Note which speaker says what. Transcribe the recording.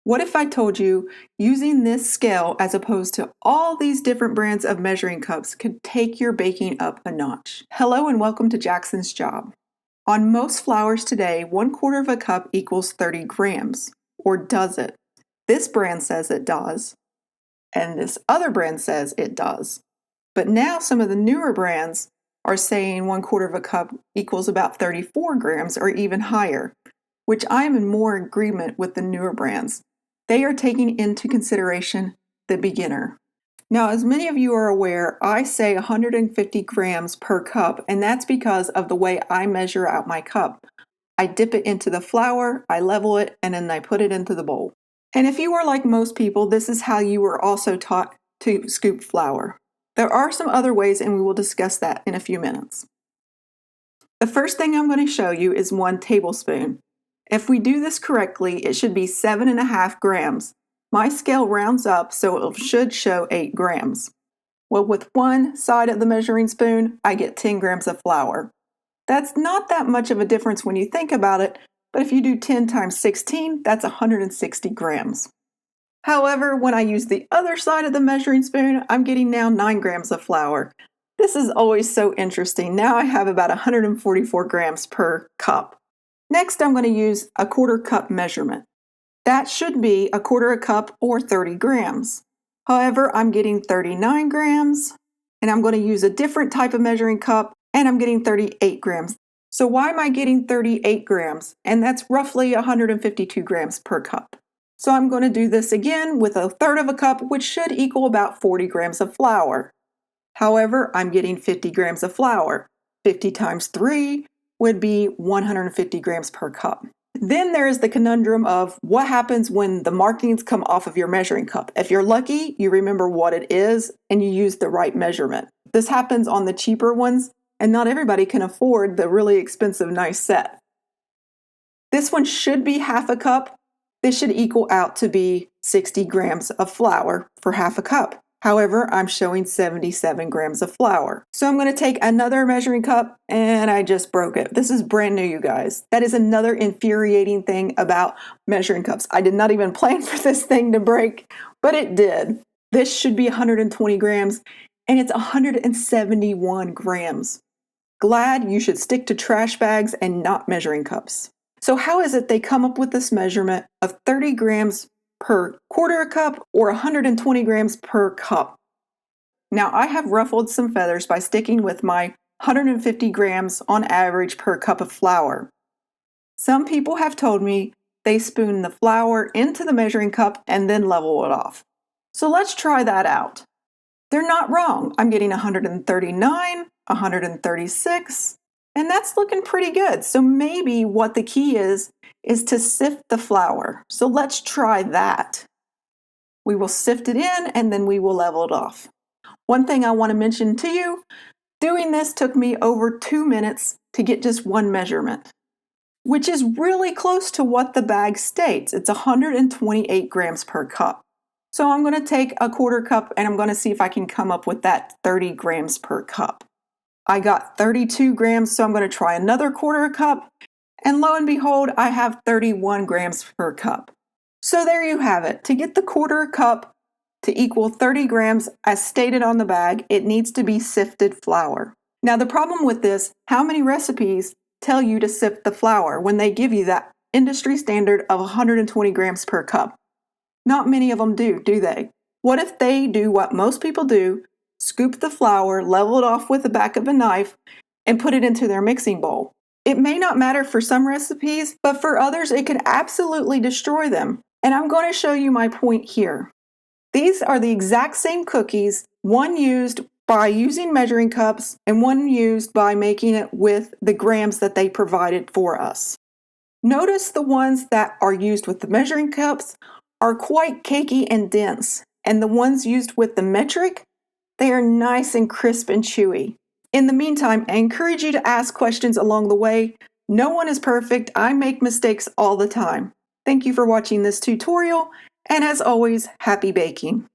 Speaker 1: What if I told you using this scale as opposed to all these different brands of measuring cups could take your baking up a notch? Hello and welcome to Jackson's Job. On most flours today, 1/4 of a cup equals 30 grams. Or does it? This brand says it does, and this other brand says it does. But now some of the newer brands are saying 1/4 of a cup equals about 34 grams or even higher, which I am in more agreement with the newer brands. They are taking into consideration the beginner. Now, as many of you are aware, I say 150 grams per cup, and that's because of the way I measure out my cup. I dip it into the flour, I level it, and then I put it into the bowl. And if you are like most people, this is how you were also taught to scoop flour. There are some other ways, and we will discuss that in a few minutes. The first thing I'm going to show you is 1 tablespoon. If we do this correctly, it should be 7.5 grams. My scale rounds up, so it should show 8 grams. Well, with one side of the measuring spoon, I get 10 grams of flour. That's not that much of a difference when you think about it, but if you do 10 times 16, that's 160 grams. However, when I use the other side of the measuring spoon, I'm getting now 9 grams of flour. This is always so interesting. Now I have about 144 grams per cup. Next, I'm going to use a 1/4 cup measurement. That should be 1/4 a cup or 30 grams. However, I'm getting 39 grams, and I'm going to use a different type of measuring cup, and I'm getting 38 grams. So why am I getting 38 grams? And that's roughly 152 grams per cup. So I'm going to do this again with 1/3 of a cup, which should equal about 40 grams of flour. However, I'm getting 50 grams of flour. 50 times 3 would be 150 grams per cup. Then there is the conundrum of what happens when the markings come off of your measuring cup. If you're lucky, you remember what it is and you use the right measurement. This happens on the cheaper ones, and not everybody can afford the really expensive nice set. This one should be 1/2 a cup. This should equal out to be 60 grams of flour for 1/2 a cup. However, I'm showing 77 grams of flour. So I'm going to take another measuring cup, and I just broke it. This is brand new, you guys. That is another infuriating thing about measuring cups. I did not even plan for this thing to break, but it did. This should be 120 grams, and it's 171 grams. Glad you should stick to trash bags and not measuring cups. So how is it they come up with this measurement of 30 grams per 1/4 a cup or 120 grams per cup? Now I have ruffled some feathers by sticking with my 150 grams on average per cup of flour. Some people have told me they spoon the flour into the measuring cup and then level it off. So let's try that out. They're not wrong. I'm getting 139, 136, and that's looking pretty good. So maybe what the key is to sift the flour. So let's try that. We will sift it in and then we will level it off. One thing I want to mention to you, doing this took me over 2 minutes to get just one measurement, which is really close to what the bag states. It's 128 grams per cup. So I'm going to take a 1/4 cup and I'm going to see if I can come up with that 30 grams per cup. I got 32 grams, so I'm going to try another 1/4 cup. And lo and behold, I have 31 grams per cup. So there you have it. To get the 1/4 cup to equal 30 grams, as stated on the bag, it needs to be sifted flour. Now the problem with this, how many recipes tell you to sift the flour when they give you that industry standard of 120 grams per cup? Not many of them do they? What if they do what most people do, scoop the flour, level it off with the back of a knife, and put it into their mixing bowl? It may not matter for some recipes, but for others it could absolutely destroy them. And I'm going to show you my point here. These are the exact same cookies, one used by using measuring cups and one used by making it with the grams that they provided for us. Notice the ones that are used with the measuring cups are quite cakey and dense, and the ones used with the metric, they are nice and crisp and chewy. In the meantime, I encourage you to ask questions along the way. No one is perfect. I make mistakes all the time. Thank you for watching this tutorial, and as always, happy baking.